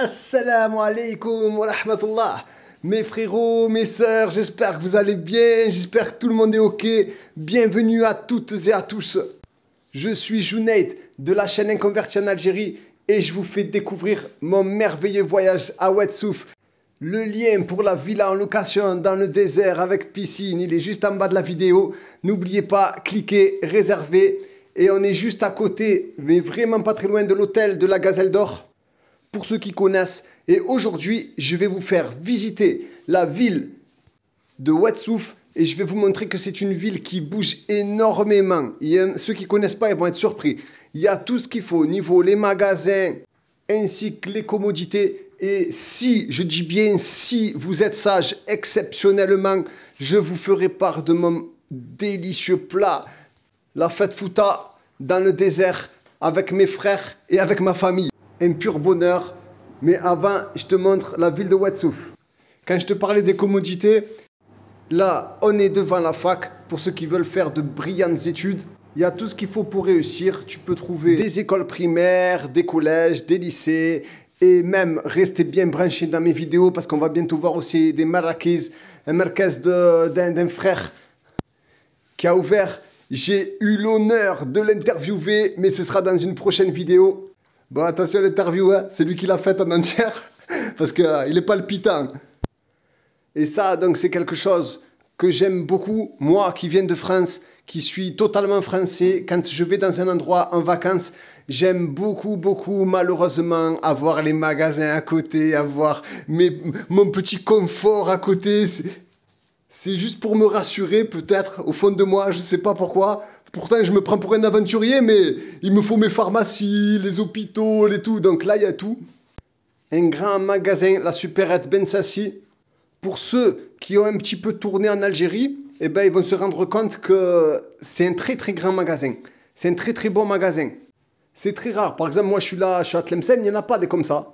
Assalamu alaikum wa rahmatullah. Mes frérots, mes sœurs, j'espère que vous allez bien, j'espère que tout le monde est ok. Bienvenue à toutes et à tous. Je suis Junaid de la chaîne Inconverti en Algérie et je vous fais découvrir mon merveilleux voyage à Oued Souf. Le lien pour la villa en location dans le désert avec piscine, il est juste en bas de la vidéo. N'oubliez pas, cliquez, réservez. Et on est juste à côté, mais vraiment pas très loin de l'hôtel de la Gazelle d'Or. Pour ceux qui connaissent. Et aujourd'hui, je vais vous faire visiter la ville de Oued Souf. Et je vais vous montrer que c'est une ville qui bouge énormément. Ceux qui ne connaissent pas, ils vont être surpris. Il y a tout ce qu'il faut au niveau les magasins, ainsi que les commodités. Et si, je dis bien si vous êtes sage, exceptionnellement, je vous ferai part de mon délicieux plat, la fête fouta dans le désert avec mes frères et avec ma famille. Un pur bonheur. Mais avant, je te montre la ville de Oued Souf. Quand je te parlais des commodités, là, on est devant la fac pour ceux qui veulent faire de brillantes études. Il y a tout ce qu'il faut pour réussir. Tu peux trouver des écoles primaires, des collèges, des lycées. Et même, restez bien branchés dans mes vidéos parce qu'on va bientôt voir aussi des marakiz. Un marquez d'un frère qui a ouvert. J'ai eu l'honneur de l'interviewer, mais ce sera dans une prochaine vidéo. Bon, attention à l'interview, hein, c'est lui qui l'a faite en entière, parce qu'il est palpitant. Et ça, donc, c'est quelque chose que j'aime beaucoup. Moi, qui viens de France, qui suis totalement français, quand je vais dans un endroit en vacances, j'aime beaucoup, malheureusement, avoir les magasins à côté, avoir mon petit confort à côté. C'est juste pour me rassurer, peut-être, au fond de moi, je ne sais pas pourquoi. Pourtant, je me prends pour un aventurier, mais il me faut mes pharmacies, les hôpitaux, les tout. Donc là, il y a tout. Un grand magasin, la supérette Ben Sassi. Pour ceux qui ont un petit peu tourné en Algérie, eh ben, ils vont se rendre compte que c'est un très grand magasin. C'est un très bon magasin. C'est très rare. Par exemple, moi, je suis à Tlemcen, il n'y en a pas des comme ça.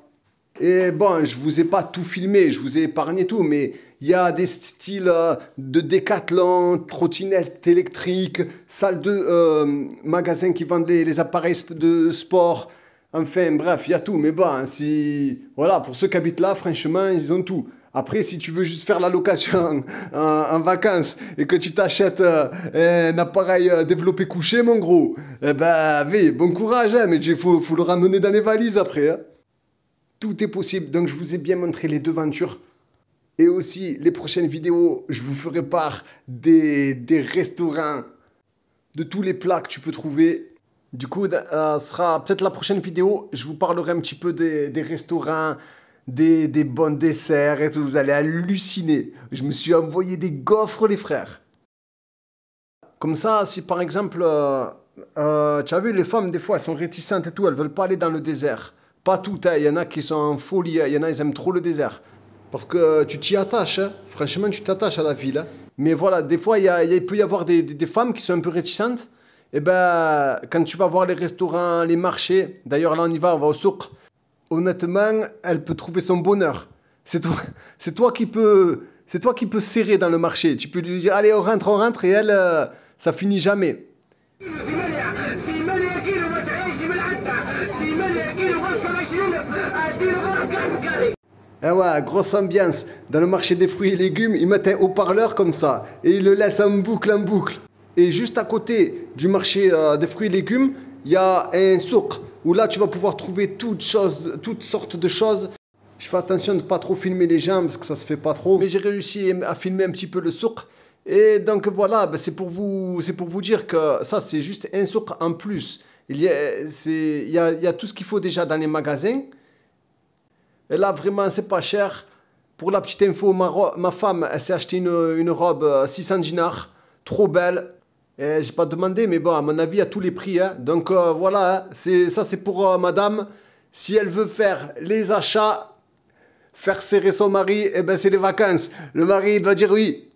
Et bon, je vous ai pas tout filmé, je vous ai épargné tout, mais il y a des styles de décathlon, trottinettes électriques, salles de magasins qui vendent les appareils de sport. Enfin, bref, il y a tout. Mais bon, voilà, pour ceux qui habitent là, franchement, ils ont tout. Après, si tu veux juste faire la location en vacances et que tu t'achètes un appareil développé couché, mon gros, eh ben, oui, bon courage, hein, mais il faut le ramener dans les valises après, hein. Tout est possible, donc je vous ai bien montré les devantures. Et aussi, les prochaines vidéos, je vous ferai part des restaurants, de tous les plats que tu peux trouver. Du coup, sera peut-être la prochaine vidéo, je vous parlerai un petit peu des restaurants, des bons desserts et tout. Vous allez halluciner. Je me suis envoyé des gaufres, les frères. Comme ça, si par exemple, tu as vu, les femmes, des fois, elles sont réticentes et tout, elles veulent pas aller dans le désert. Pas toutes, hein. Il y en a qui sont en folie, hein. Il y en a, ils aiment trop le désert. Parce que tu t'y attaches, hein. Franchement, tu t'attaches à la ville, hein. Mais voilà, des fois, il peut y avoir des femmes qui sont un peu réticentes. Et ben, quand tu vas voir les restaurants, les marchés, d'ailleurs là on va au souk, honnêtement, elle peut trouver son bonheur. C'est toi qui peux serrer dans le marché. Tu peux lui dire, allez, on rentre, et elle, ça finit jamais. Ah ouais, grosse ambiance. Dans le marché des fruits et légumes, ils mettent un haut-parleur comme ça. Et ils le laissent en boucle. Et juste à côté du marché des fruits et légumes, il y a un souk. Où là, tu vas pouvoir trouver toutes sortes de choses. Je fais attention de ne pas trop filmer les gens parce que ça se fait pas trop. Mais j'ai réussi à filmer un petit peu le souk. Et donc voilà, ben c'est pour vous dire que ça, c'est juste un souk en plus. Il y a tout ce qu'il faut déjà dans les magasins. Et là, vraiment, c'est pas cher. Pour la petite info, ma femme, elle s'est acheté une robe 600 dinars. Trop belle. Et j'ai pas demandé, mais bon, à mon avis, à tous les prix, hein. Donc voilà, hein. Ça c'est pour madame. Si elle veut faire les achats, faire serrer son mari, eh ben c'est les vacances. Le mari, il doit dire oui.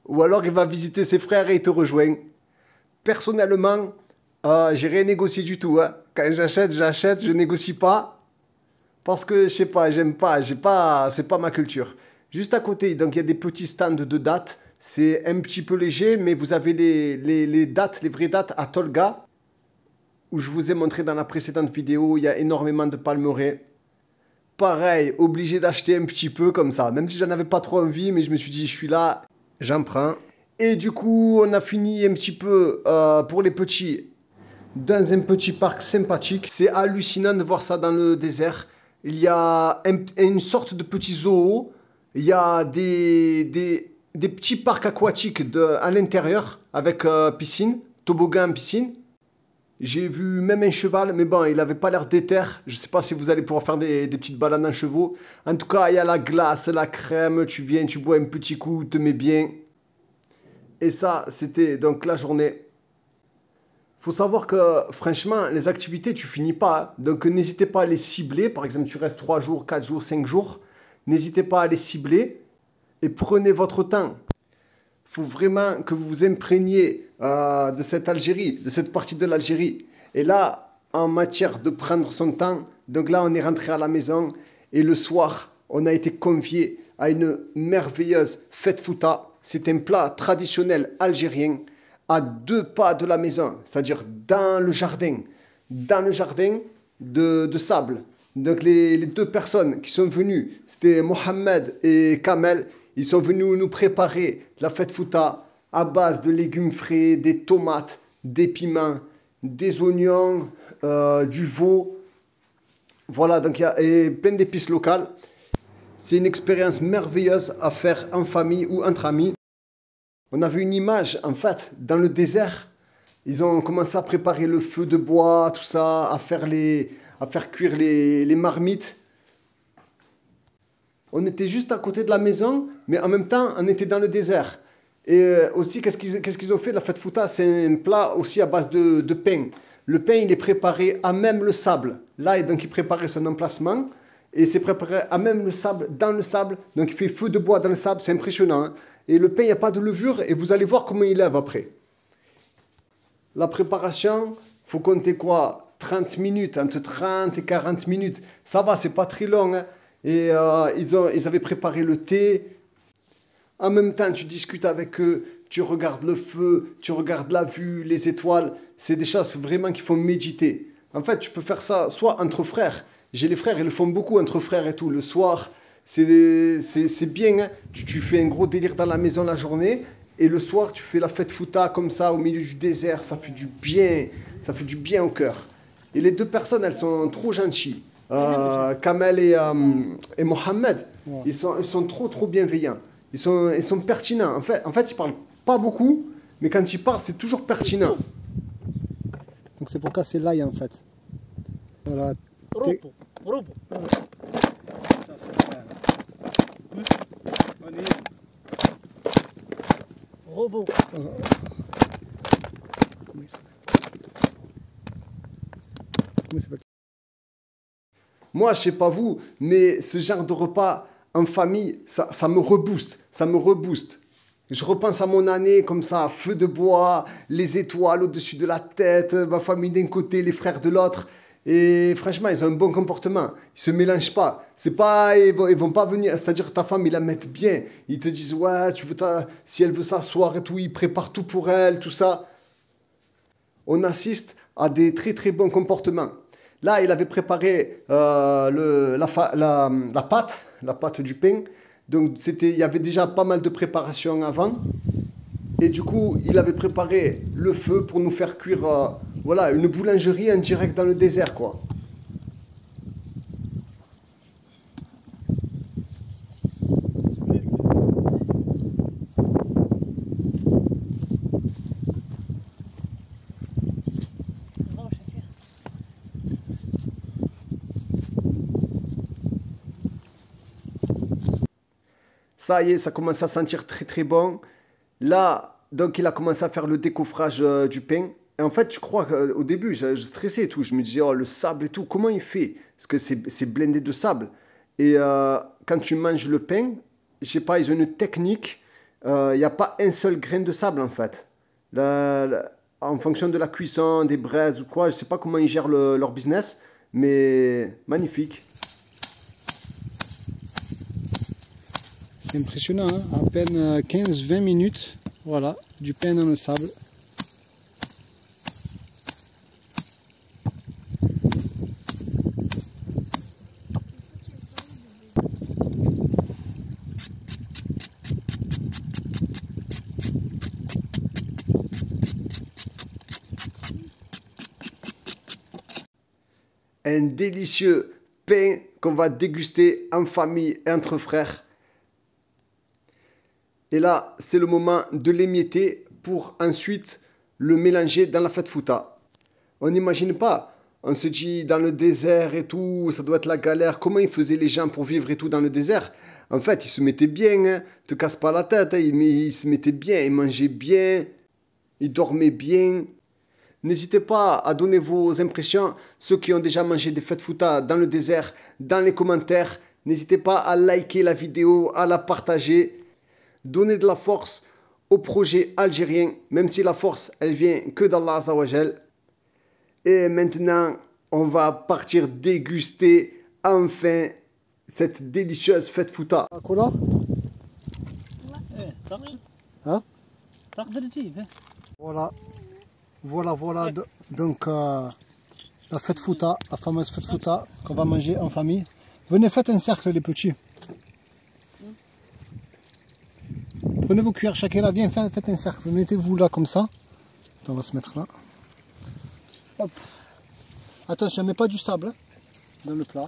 Ou alors, il va visiter ses frères et il te rejoint. Personnellement, j'ai rien négocié du tout, hein. Quand j'achète, je négocie pas. Parce que, je sais pas, j'aime pas, c'est pas ma culture. Juste à côté, donc il y a des petits stands de dates. C'est un petit peu léger, mais vous avez les dates, les vraies dates à Tolga, où je vous ai montré dans la précédente vidéo, il y a énormément de palmeraies. pareil, obligé d'acheter un petit peu comme ça. Même si j'en avais pas trop envie, mais je me suis dit, je suis là, j'en prends. Et du coup, on a fini un petit peu pour les petits dans un petit parc sympathique. C'est hallucinant de voir ça dans le désert. Il y a une sorte de petit zoo. Il y a des petits parcs aquatiques à l'intérieur avec piscine, toboggan, piscine. J'ai vu même un cheval, mais bon, il n'avait pas l'air déter. Je ne sais pas si vous allez pouvoir faire des petites balades en chevaux. En tout cas, il y a la glace, la crème. Tu viens, tu bois un petit coup, te mets bien. Et ça, c'était donc la journée. Faut savoir que, franchement, les activités, tu finis pas. Donc, n'hésitez pas à les cibler. Par exemple, tu restes 3 jours, 4 jours, 5 jours. N'hésitez pas à les cibler et prenez votre temps. Il faut vraiment que vous vous imprégniez de cette Algérie, de cette partie de l'Algérie. Et là, en matière de prendre son temps, donc là, on est rentré à la maison et le soir, on a été conviés à une merveilleuse fête fouta. C'est un plat traditionnel algérien à 2 pas de la maison, c'est-à-dire dans le jardin de sable. Donc les 2 personnes qui sont venues, c'était Mohamed et Kamel. Ils sont venus nous préparer la fête fouta à base de légumes frais, des tomates, des piments, des oignons, du veau. Voilà, donc il y a plein d'épices locales. C'est une expérience merveilleuse à faire en famille ou entre amis. On a vu une image, en fait, dans le désert. Ils ont commencé à préparer le feu de bois, tout ça, à faire cuire les marmites. On était juste à côté de la maison, mais en même temps, on était dans le désert. Et aussi, qu'est-ce qu'ils ont fait? La fête fouta, c'est un plat aussi à base de pain. Le pain, il est préparé à même le sable. Là, donc, il préparait son emplacement. Et c'est préparé à même le sable, dans le sable. Donc, il fait feu de bois dans le sable. C'est impressionnant. Hein? Et le pain, il n'y a pas de levure. Et vous allez voir comment il lève après. La préparation, il faut compter quoi? 30 minutes, entre 30 et 40 minutes. Ça va, c'est pas très long. Hein? Et ils avaient préparé le thé. En même temps, tu discutes avec eux, tu regardes le feu, tu regardes la vue, les étoiles. C'est des choses vraiment qui font méditer. En fait, tu peux faire ça soit entre frères. J'ai les frères, ils le font beaucoup entre frères et tout. Le soir, c'est bien. Hein? Tu fais un gros délire dans la maison la journée. Et le soir, tu fais la fête fouta comme ça, au milieu du désert. Ça fait du bien. Ça fait du bien au cœur. Et les 2 personnes, elles sont trop gentilles. Kamel et Mohamed, ouais. Ils sont trop bienveillants. Ils sont pertinents. En fait, ils parlent pas beaucoup, mais quand ils parlent, c'est toujours pertinent. Donc c'est pourquoi c'est l'ail en fait. Voilà. Robot. Comment il s'appelle? Moi, je sais pas vous, mais ce genre de repas en famille, ça me rebooste. Ça me rebooste. Je repense à mon année comme ça, feu de bois, les étoiles au-dessus de la tête, ma famille d'un côté, les frères de l'autre. Et franchement, ils ont un bon comportement. Ils se mélangent pas. C'est pas, ils vont pas venir, c'est-à-dire ta femme, ils la mettent bien. Ils te disent, ouais, si elle veut s'asseoir et tout, ils préparent tout pour elle, tout ça. On assiste à des très bons comportements. Là, il avait préparé la pâte du pain. Donc, il y avait déjà pas mal de préparation avant. Et du coup, il avait préparé le feu pour nous faire cuire voilà, une boulangerie en direct dans le désert, quoi. Ça y est, ça commence à sentir très bon. Là, donc il a commencé à faire le décoffrage du pain. Et en fait, je crois qu'au début, je stressais et tout. Je me disais, oh, le sable et tout, comment il fait? Parce que c'est blindé de sable. Et quand tu manges le pain, je sais pas, ils ont une technique. Il n'y a pas un seul grain de sable en fait. En fonction de la cuisson, des braises ou quoi, je sais pas comment ils gèrent leur business. Mais magnifique. C'est impressionnant, hein? À peine 15-20 minutes, voilà, du pain dans le sable. un délicieux pain qu'on va déguster en famille et entre frères. Et là, c'est le moment de l'émietter pour ensuite le mélanger dans la fête fouta. On n'imagine pas. On se dit dans le désert et tout, ça doit être la galère. Comment ils faisaient les gens pour vivre et tout dans le désert? En fait, ils se mettaient bien, hein. Te casse pas la tête, hein. Ils se mettaient bien, ils mangeaient bien, ils dormaient bien. N'hésitez pas à donner vos impressions, ceux qui ont déjà mangé des fêtes fouta dans le désert, dans les commentaires. N'hésitez pas à liker la vidéo, à la partager. Donnez de la force au projet algérien, même si la force, elle vient que d'Allah Azawajal. Et maintenant, on va partir déguster enfin cette délicieuse fête fouta. Cola? Hein? Voilà. Donc, la fête fouta, la fameuse fête fouta qu'on va manger en famille. Venez, faites un cercle, les petits. Prenez vos cuillères, chacun là, viens, faites un cercle. Mettez-vous là comme ça. On va se mettre là. Hop. Attention, mets pas du sable hein, dans le plat.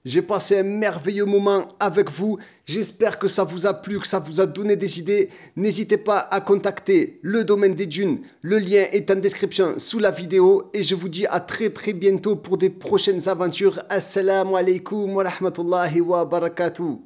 J'ai passé un merveilleux moment avec vous. J'espère que ça vous a plu, que ça vous a donné des idées. N'hésitez pas à contacter le domaine des dunes. Le lien est en description sous la vidéo. Et je vous dis à très bientôt pour des prochaines aventures. Assalamu alaikum wa rahmatullahi wa barakatuh.